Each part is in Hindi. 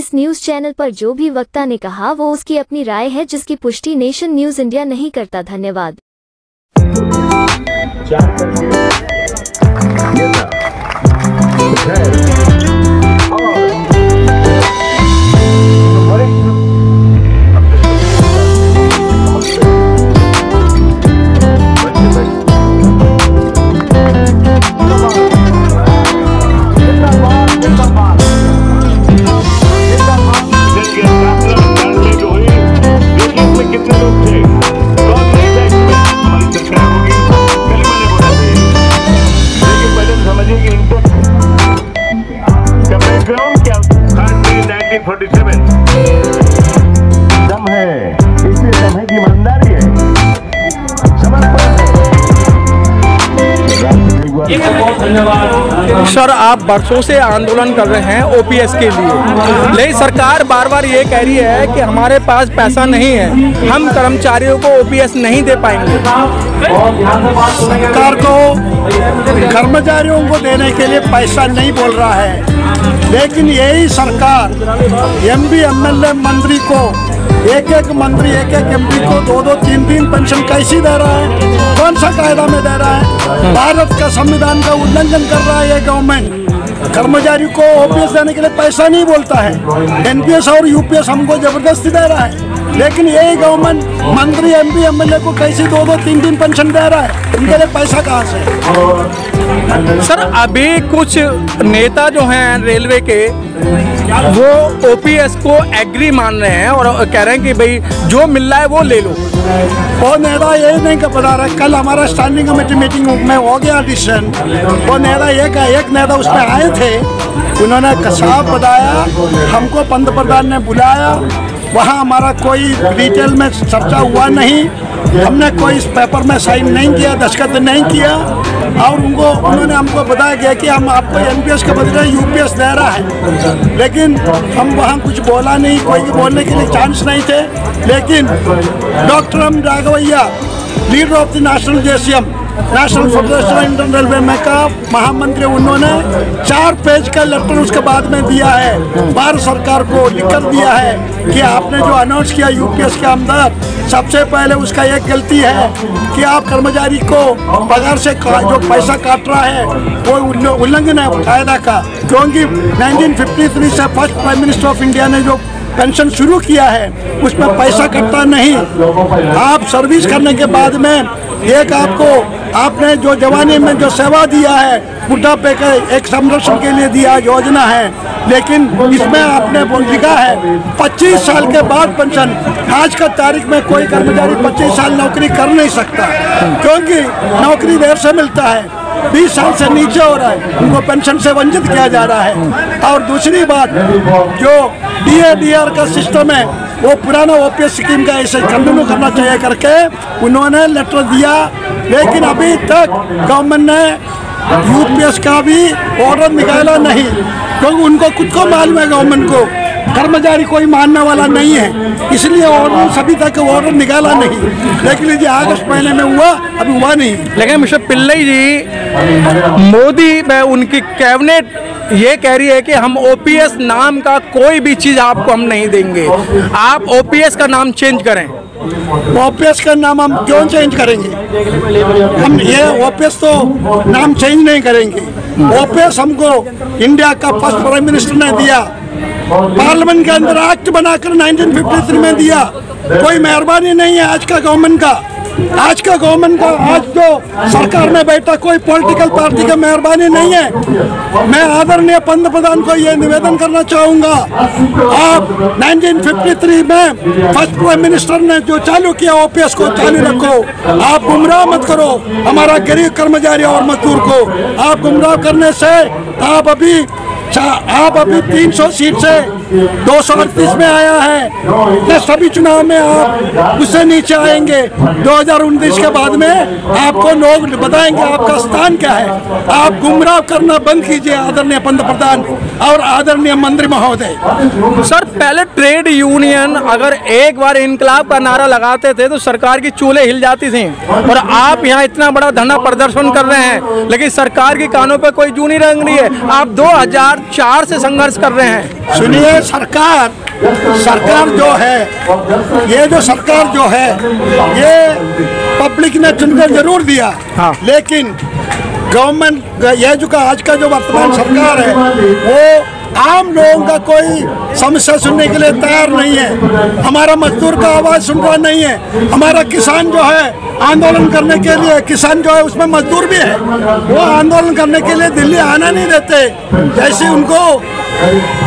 इस न्यूज चैनल पर जो भी वक्ता ने कहा वो उसकी अपनी राय है, जिसकी पुष्टि नेशन न्यूज इंडिया नहीं करता। धन्यवाद। दम है, इसलिए दम है कि ईमानदारी है, सर, आप बरसों से आंदोलन कर रहे हैं ओपीएस के लिए, लेकिन सरकार बार बार ये कह रही है कि हमारे पास पैसा नहीं है, हम कर्मचारियों को ओपीएस नहीं दे पाएंगे। सरकार को कर्मचारियों को देने के लिए पैसा नहीं बोल रहा है, लेकिन यही सरकार एमपी एमएलए मंत्री को एक मंत्री एक एमपी को 2-2, 3-3 पेंशन कैसी दे रहा है? कौन सा कायदा में दे रहा है? भारत का संविधान का उल्लंघन कर रहा है ये गवर्नमेंट। कर्मचारी को ओपीएस देने के लिए पैसा नहीं बोलता है, एनपीएस और यूपीएस हमको जबरदस्ती दे रहा है, लेकिन यही गवर्नमेंट मंत्री एमपी एमएलए को कैसे 2-2, 3-3 पेंशन दे रहा है? इनके लिए पैसा कहाँ से? सर, अभी कुछ नेता जो हैं रेलवे के, वो ओपीएस को एग्री मान रहे हैं और कह रहे हैं कि भाई जो मिल रहा है वो ले लो। वो नेता यही नहीं कर बता रहा। कल हमारा स्टैंडिंग कमेटी मीटिंग में हो गया डिसीजन, वो नेता एक नेता उसमें आए थे, उन्होंने साफ बताया, हमको पंतप्रधान ने बुलाया, वहाँ हमारा कोई डिटेल में चर्चा हुआ नहीं, हमने कोई इस पेपर में साइन नहीं किया, दस्तखत नहीं किया, और उन्होंने हमको बताया गया कि हम आपको एनपीएस के बदले यूपीएस दे रहा है, लेकिन हम वहाँ कुछ बोला नहीं, कोई बोलने के लिए चांस नहीं थे। लेकिन doctor M Raghavaiah, leader of the national JCM, national federation Indian railway में का महामंत्री, उन्होंने 4 पेज का लेटर उसके बाद में दिया है, भारत सरकार को लिखकर दिया है कि आपने जो अनाउंस किया यूपीएस के अंदर, सबसे पहले उसका एक गलती है कि आप कर्मचारी को पगार से जो पैसा काट रहा है वो उल्लंघन है कायदा का, क्योंकि 1953 से first prime minister of India ने जो पेंशन शुरू किया है उसमें पैसा कटता नहीं। आप सर्विस करने के बाद में एक आपने जो जवानी में जो सेवा दिया है, बुढ़ापे के एक संरक्षण के लिए दिया योजना है, लेकिन इसमें आपने लिखा है 25 साल के बाद पेंशन। आज का तारीख में कोई कर्मचारी 25 साल नौकरी कर नहीं सकता, क्योंकि नौकरी देर से मिलता है, 20 साल से नीचे हो रहा है, उनको पेंशन से वंचित किया जा रहा है। और दूसरी बात, जो डीआर का सिस्टम है, वो पुराना ओपीएस स्कीम का ऐसे कंटिन्यू करना चाहिए करके उन्होंने लेटर दिया, लेकिन अभी तक गवर्नमेंट ने यूपीएस का भी ऑर्डर निकाला नहीं, क्योंकि उनको खुद को मालूम है गवर्नमेंट को कर्मचारी कोई मानने वाला नहीं है, इसलिए ऑर्डर सभी तक ऑर्डर निकाला नहीं। लेकिन ये अगस्त महीने में हुआ, अभी हुआ नहीं। लेकिन मिस्टर पिल्लई जी, मोदी में उनकी कैबिनेट ये कह रही है कि हम ओपीएस नाम का कोई भी चीज़ आपको हम नहीं देंगे, आप ओपीएस का नाम चेंज करें। ओपीएस का नाम हम क्यों चेंज करेंगे? हम ये ओपीएस तो नाम चेंज नहीं करेंगे। ओपीएस हमको इंडिया का फर्स्ट प्राइम मिनिस्टर ने दिया, पार्लियामेंट के अंदर एक्ट बनाकर 1953 में दिया। कोई मेहरबानी नहीं है आज का गवर्नमेंट का, आज जो सरकार में बैठा कोई पॉलिटिकल पार्टी का मेहरबानी नहीं है। मैं आदरणीय पंतप्रधान को ये निवेदन करना चाहूँगा, आप 1953 में फर्स्ट प्राइम मिनिस्टर ने जो चालू किया ओपीएस को चालू रखो, आप गुमराह मत करो हमारा गरीब कर्मचारी और मजदूर को। आप गुमराह करने से आप अभी 300 सीट से 238 में आया है, सभी चुनाव में आप उससे नीचे आएंगे। 2019 के बाद में आपको लोग बताएंगे आपका स्थान क्या है। आप गुमराह करना बंद कीजिए आदरणीय पंतप्रधान और आदरणीय मंत्री महोदय। सर, पहले ट्रेड यूनियन अगर एक बार इनकलाब का नारा लगाते थे तो सरकार की चूल्हे हिल जाती थी, और आप यहाँ इतना बड़ा धरना प्रदर्शन कर रहे हैं लेकिन सरकार के कानों पर कोई जू नहीं रंग रही है। आप 2000 2004 से संघर्ष कर रहे हैं। सुनिए, सरकार जो है, ये जो सरकार जो है, ये पब्लिक ने चुनकर जरूर दिया। हाँ। लेकिन गवर्नमेंट, ये जो आज का जो वर्तमान सरकार है, वो आम लोगों का कोई समस्या सुनने के लिए तैयार नहीं है। हमारा मजदूर का आवाज सुन रहा नहीं है। हमारा किसान जो है आंदोलन करने के लिए, किसान जो है उसमें मजदूर भी है, वो आंदोलन करने के लिए दिल्ली आना नहीं देते। जैसे उनको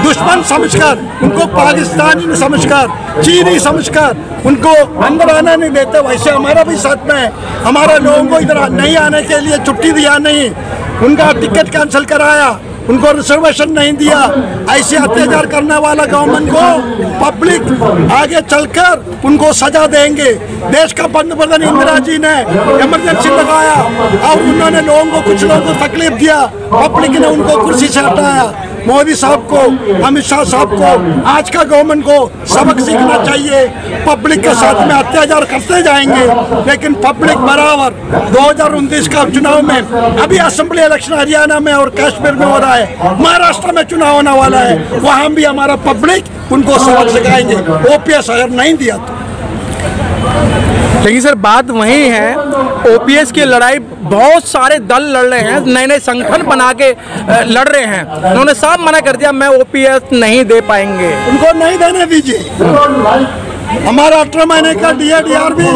दुश्मन समझकर, उनको पाकिस्तानी समझकर, चीनी समझकर उनको अंदर आना नहीं देते, वैसे हमारा भी साथ में है। हमारा लोगों को इधर नहीं आने के लिए छुट्टी दिया नहीं, उनका टिकट कैंसिल कराया, उनको रिजर्वेशन नहीं दिया। ऐसे अत्याचार करने वाला गवर्नमेंट को पब्लिक आगे चलकर उनको सजा देंगे। देश का पंतप्रधान इंदिरा जी ने इमरजेंसी लगाया और उन्होंने लोगों को, कुछ लोगों को तकलीफ दिया, पब्लिक ने उनको कुर्सी से हटाया। मोदी साहब को, अमित शाह साहब को, आज का गवर्नमेंट को सबक सीखना चाहिए। पब्लिक के साथ में अत्याचार करते जाएंगे, लेकिन पब्लिक बराबर 2029 का चुनाव में, अभी असेंबली इलेक्शन हरियाणा में और कश्मीर में हो रहा है, महाराष्ट्र में चुनाव होने वाला है, वहाँ भी हमारा पब्लिक उनको सबक सिखाएंगे, ओपीएस अगर नहीं दिया तो। लेकिन सर बात वही है, ओपीएस की लड़ाई बहुत सारे दल लड़ रहे हैं, नए नए संगठन बना के लड़ रहे हैं। उन्होंने साफ मना कर दिया, मैं ओपीएस नहीं दे पाएंगे। उनको नहीं देने दीजिए। हमारा 18 महीने का DAR भी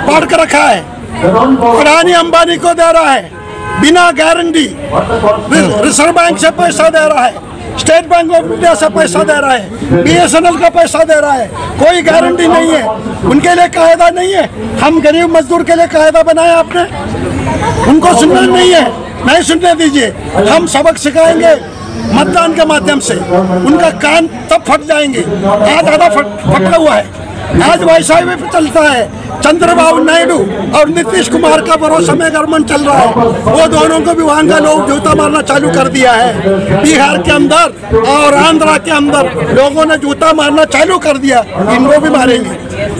पढ़ कर रखा है, अडानी अंबानी को दे रहा है बिना गारंटी। रिजर्व बैंक से पैसा दे रहा है, स्टेट बैंक ऑफ इंडिया से पैसा दे रहा है, BSNL का पैसा दे रहा है, कोई गारंटी नहीं है। उनके लिए कायदा नहीं है। हम गरीब मजदूर के लिए कायदा बनाया आपने, उनको सुनना नहीं है, नहीं सुनने दीजिए। हम सबक सिखाएंगे मतदान के माध्यम से, उनका कान तब फट जाएंगे। आज आधा फटा हुआ है, आज वाईसाई में चलता है। चंद्रबाबू नायडू और नीतीश कुमार का भरोसा में गवर्नमेंट चल रहा है, वो दोनों को भी वहाँ का लोग जूता मारना चालू कर दिया है। बिहार के अंदर और आंध्रा के अंदर लोगों ने जूता मारना चालू कर दिया, इनको भी मारेंगे।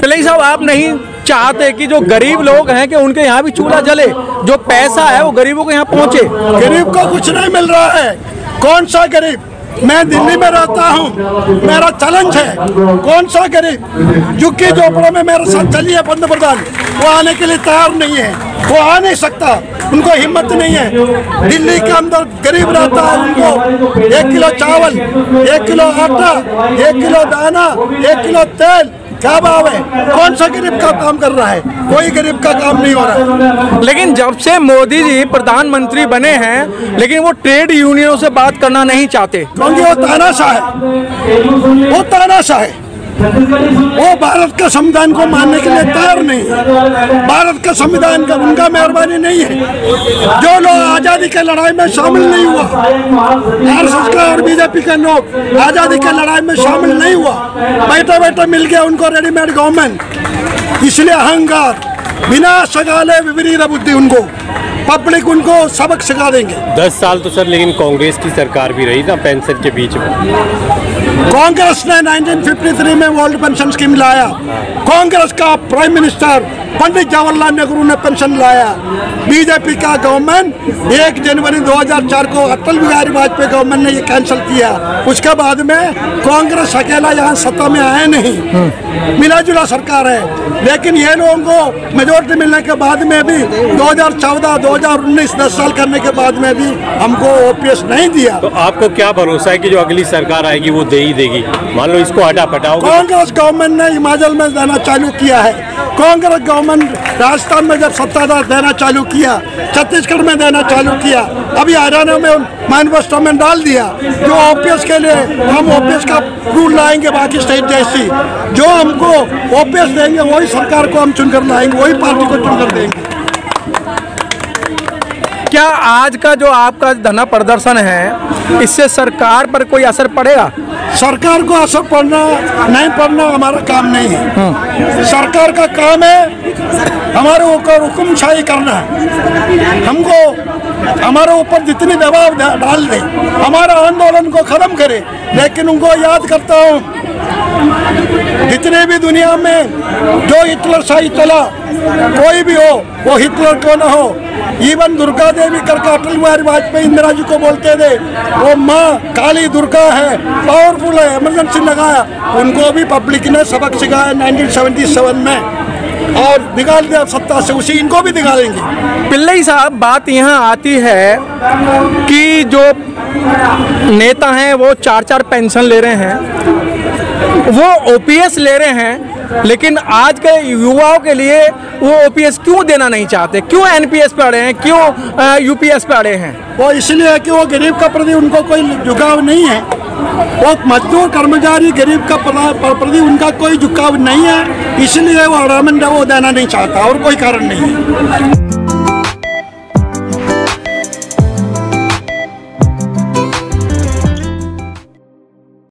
पिल्लई साहब, आप नहीं चाहते कि जो गरीब लोग हैं कि उनके यहाँ भी चूल्हा जले, जो पैसा है वो गरीबों के यहाँ पहुँचे? गरीब को कुछ नहीं मिल रहा है। कौन सा गरीब? मैं दिल्ली में रहता हूँ, मेरा चैलेंज है। कौन सा गरीब? झुग्गी झोपड़ों में मेरे साथ चलिए पंतप्रधान, वो आने के लिए तैयार नहीं है, वो आ नहीं सकता, उनको हिम्मत नहीं है। दिल्ली के अंदर गरीब रहता है, उनको 1 किलो चावल, 1 किलो आटा, 1 किलो दाना, 1 किलो तेल, क्या भाव है? कौन सा गरीब का काम कर रहा है? कोई गरीब का काम नहीं हो रहा है। लेकिन जब से मोदी जी प्रधानमंत्री बने हैं, लेकिन वो ट्रेड यूनियनों से बात करना नहीं चाहते, क्योंकि वो तानाशाह है, वो तानाशाह है। वो भारत के संविधान को मानने के लिए तैयार नहीं है। भारत के संविधान का उनका मेहरबानी नहीं है। जो लोग आजादी की लड़ाई में शामिल नहीं हुआ, RSS का और बीजेपी के लोग आजादी की लड़ाई में शामिल नहीं हुआ, बैठे बैठे मिल गया उनको रेडीमेड गवर्नमेंट। इसलिए अहंकार, बिना सगाले विपरीत बुद्धि, उनको पब्लिक उनको सबक सिखा देंगे। 10 साल तो सर लेकिन कांग्रेस की सरकार भी रही ना पेंशन के बीच में। कांग्रेस ने 1953 में वर्ल्ड पेंशन स्कीम लाया। कांग्रेस का प्राइम मिनिस्टर पंडित जवाहरलाल नेहरू ने पेंशन लाया। बीजेपी का गवर्नमेंट 1 जनवरी 2004 को अटल बिहारी वाजपेयी गवर्नमेंट ने ये कैंसिल किया। उसके बाद में कांग्रेस अकेला यहाँ सत्ता में आया नहीं, मिला जुला सरकार है। लेकिन ये लोगों को मेजोरिटी मिलने के बाद में भी 2014, 2019 10 साल करने के बाद में भी हमको ओपीएस नहीं दिया। तो आपको क्या भरोसा है कि जो अगली सरकार आएगी वो दे ही देगी? मान लो इसको हटा पटाओगे। कांग्रेस गवर्नमेंट ने हिमाचल में देना चालू किया है, कांग्रेस गवर्नमेंट राजस्थान में जब सत्ताधार देना चालू किया, छत्तीसगढ़ में देना चालू किया, अभी हरियाणा में मैनिफेस्टो में डाल दिया। जो ओपीएस के लिए हम ओपीएस का रूल लाएंगे बाकी स्टेट जैसी, जो हमको ओपीएस देंगे वही सरकार को हम चुनकर लाएंगे, वही पार्टी को चुनकर देंगे। क्या आज का जो आपका धरना प्रदर्शन है, इससे सरकार पर कोई असर पड़ेगा? सरकार को असर पड़ना नहीं पड़ना हमारा काम नहीं है। सरकार का काम है हमारे ऊपर हुक्मशाही करना है। हमको हमारे ऊपर जितनी दबाव डाल दे, हमारा आंदोलन आंदोलन को खत्म करे। लेकिन उनको याद करता हूँ, जितने भी दुनिया में जो हिटलर शाही चला, कोई भी हो, वो हिटलर क्यों न हो, इवन दुर्गा देवी करके अटल बिहारी वाजपेयी इंदिरा जी को बोलते थे, वो माँ काली दुर्गा है, पावरफुल है, इमरजेंसी लगाया, उनको भी पब्लिक ने सबक सिखाया 1977 में और निकाल दिया सत्ता से, उसी इनको भी निकालेंगे। पिल्लई साहब, बात यहाँ आती है कि जो नेता हैं वो 4-4 पेंशन ले रहे हैं, वो ओपीएस ले रहे हैं, लेकिन आज के युवाओं के लिए वो ओपीएस क्यों देना नहीं चाहते? क्यों एनपीएस पे अड़े हैं? क्यों यूपीएस पे अड़े हैं? वो इसलिए है कि वो गरीब का प्रति उनको कोई झुकाव नहीं है। वो मजदूर कर्मचारी गरीब का प्रति उनका कोई झुकाव नहीं है, इसलिए वो अड़ामंड वो देना नहीं चाहता, और कोई कारण नहीं है।